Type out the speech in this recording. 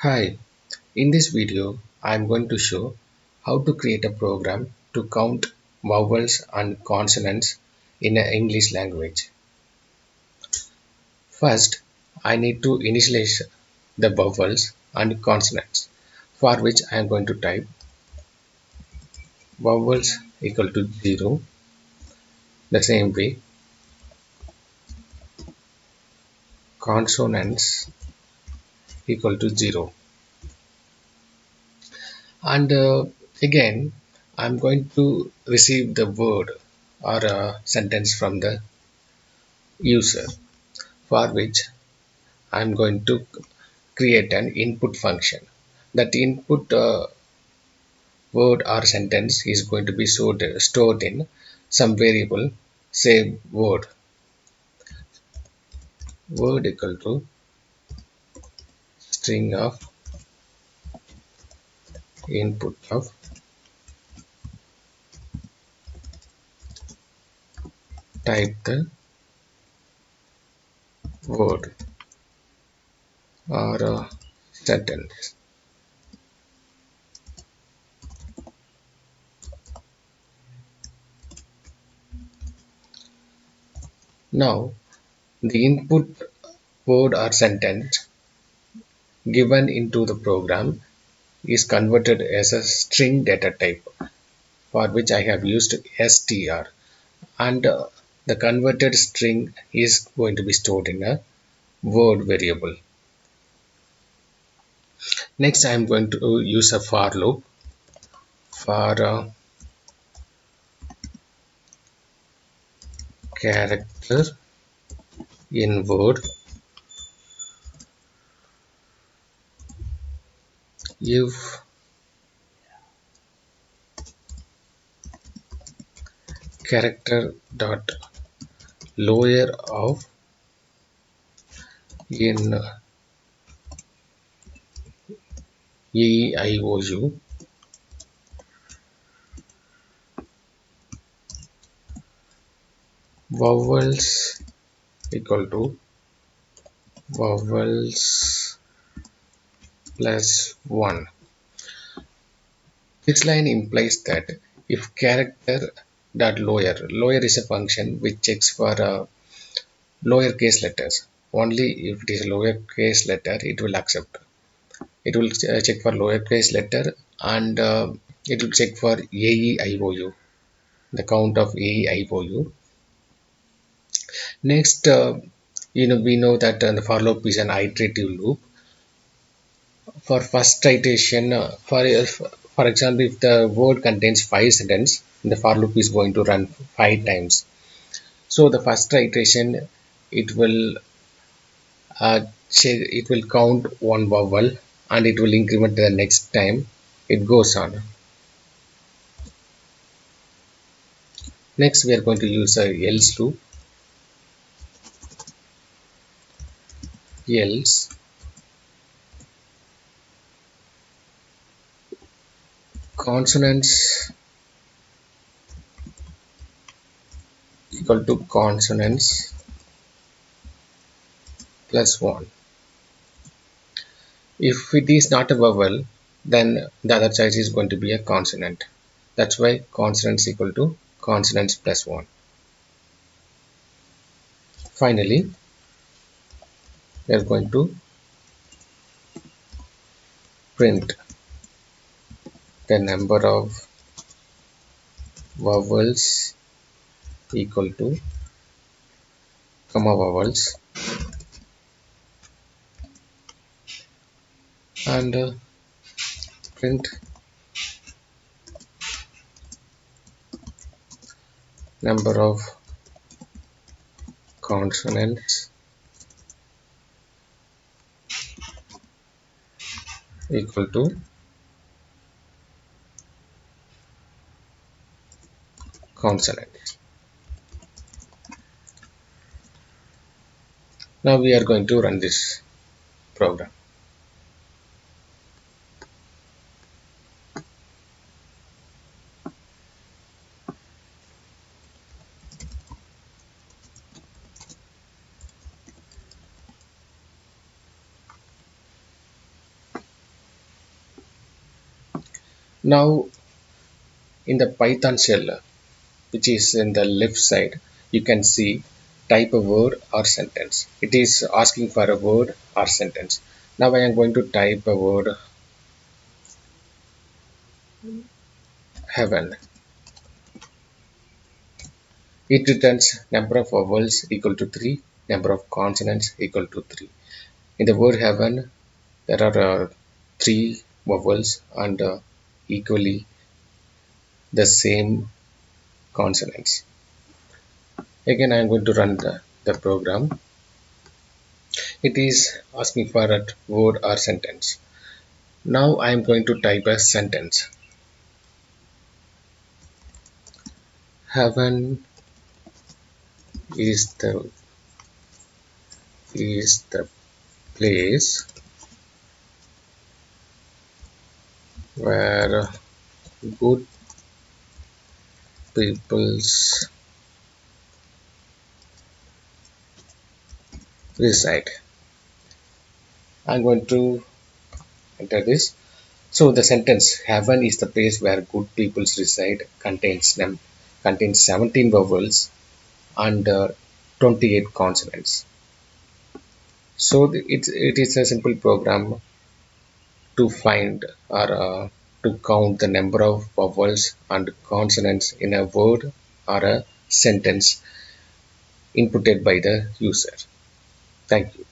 Hi, in this video I am going to show how to create a program to count vowels and consonants in an English language. First, I need to initialize the vowels and consonants, for which I am going to type vowels equal to 0, the same way consonants equal to 0. And again, I am going to receive the word or a sentence from the user, for which I'm going to create an input function. That input word or sentence is going to be stored in some variable, say word equal to string of input of type the word or sentence. Now the input word or sentence given into the program is converted as a string data type, for which I have used str, and the converted string is going to be stored in a word variable. Next, I am going to use a for loop for character in word. If character dot lower of in eiou vowels equal to vowels plus 1. This line implies that if character dot lower is a function which checks for lowercase letters. Only if it is lowercase letter it will accept. It will check for lowercase letter, and it will check for AEIOU, the count of AEIOU. Next, we know that the for loop is an iterative loop. For first iteration, for example, if the word contains 5 sentences, the for loop is going to run 5 times. So the first iteration, it will it will count one vowel and it will increment the next time it goes on. Next, we are going to use a else loop. Else consonants equal to consonants plus 1. If it is not a vowel, then the other choice is going to be a consonant. That's why consonants equal to consonants plus 1. Finally, we are going to print the number of vowels equal to comma vowels, and print number of consonants equal to consonants. Now we are going to run this program. Now in the Python shell, which is in the left side, you can see type a word or sentence. It is asking for a word or sentence. Now I am going to type a word heaven. It returns number of vowels equal to 3, number of consonants equal to 3. In the word heaven, there are 3 vowels and equally the same consonants. Again, I am going to run the program. It is asking for a word or sentence. Now I am going to type a sentence. Heaven is the place where good peoples reside. I'm going to enter this. So the sentence heaven is the place where good peoples reside contains 17 vowels and 28 consonants. So it is a simple program to find or to count the number of vowels and consonants in a word or a sentence inputted by the user. Thank you.